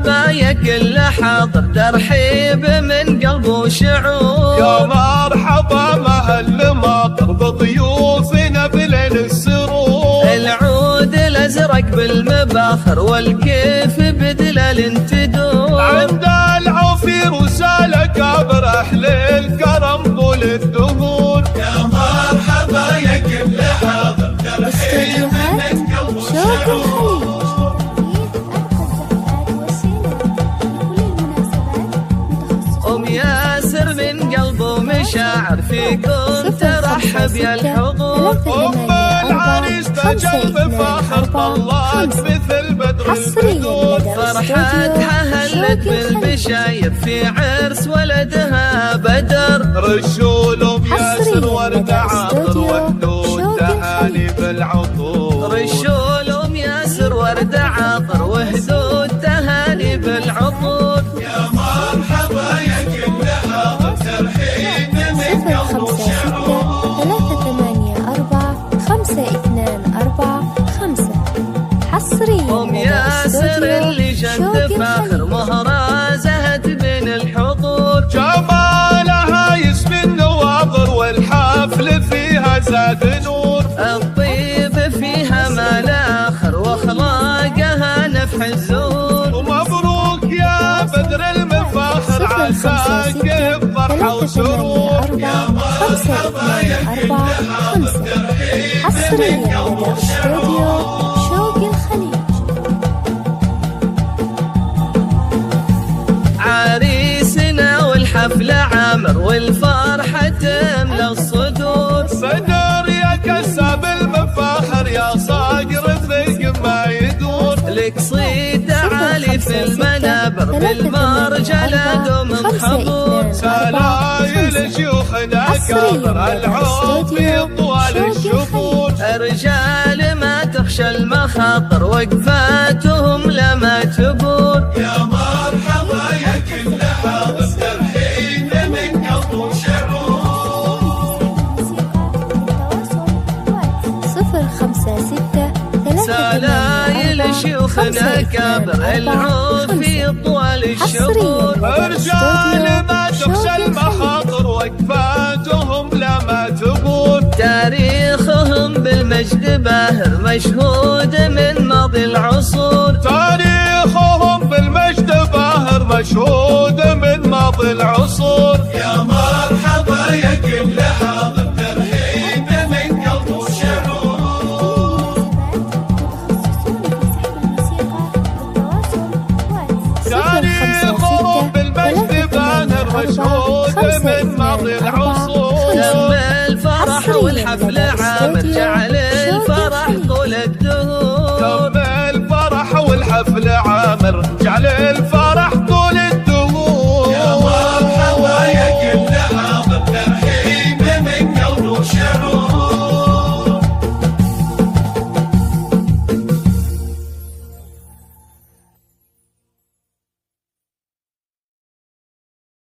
مرحبا يا كل حاضر، ترحيب من قلب وشعور. يا مرحبا مهل مطر بضيوفنا بليل السرور. العود الازرق بالمباخر والكيف بدلال تدور. عند العوفير وسال كابر اهل الكرم طول الدهور. يا مرحبا يا كل حاضر، ترحيب من قلب وشعور. أم ياسر من قلبه مشاعر فيكم ترحب يا الحضور. أم العريس تجل بفاخر طلعت مثل بدر البدور. فرحتها هلت بالبشاير في عرس ولدها بدر. رشوا لأم ياسر ورد عاطر وهدود تهاني بالعطور. رشوا لأم ياسر ورد عاطر وهدود تهاني بالعطور. يا مرحبا يا كل حاضر، ترحيب من قلب وشعور. 384-524-5 حصريا أم ياسر اللي جد فاخر مهرة زهت بين الحضور. جمالها يسمي النواظر والحفل فيها زاد نور. الطيب فيها ما لا آخر واخلاقها نفح الزور. ومبروك يا بدر المفاخر عساك بفرحة وسرور. يا مرحبا يا كل حاضر، ترحيب حصريا من قلب لدى استوديو شوق الخليج. عريسنا والحفلة عامر والفرحة تملى الصدور. صدر يا كساب المفاخر يا صاقر فيك ما يدور. لك صيد عالي في المنابر بالمرجلة دوم خبور. سلايل شيوخنا كابر العوفي طوال الشهور. رجال ما تخشى المخاطر وقفاتهم لما تبور. يا مرحبا يا كل حاضر، ترحيب من قلب وشعور. 056 سلايل شيوخنا كابر العوفي طوال الشهور. رجال ما تخشى المخاطر وقفاتهم لما تبور. تاريخهم بالمجد باهر مشهود من ماضي العصور. تاريخهم بالمجد باهر مشهود من ماضي العصور. يا مرحبا يا كل حاضر، ترحيب من قلب وشعور. تاريخهم بالمجد باهر مشهود من ماضي العصور. تم الفرح والحفل عامر جعل الفرح طول الدهور. تم الفرح والحفل عامر جعل الفرح طول الدهور. يا مرحبا يا كل حاضر، ترحيب من قلب وشعور.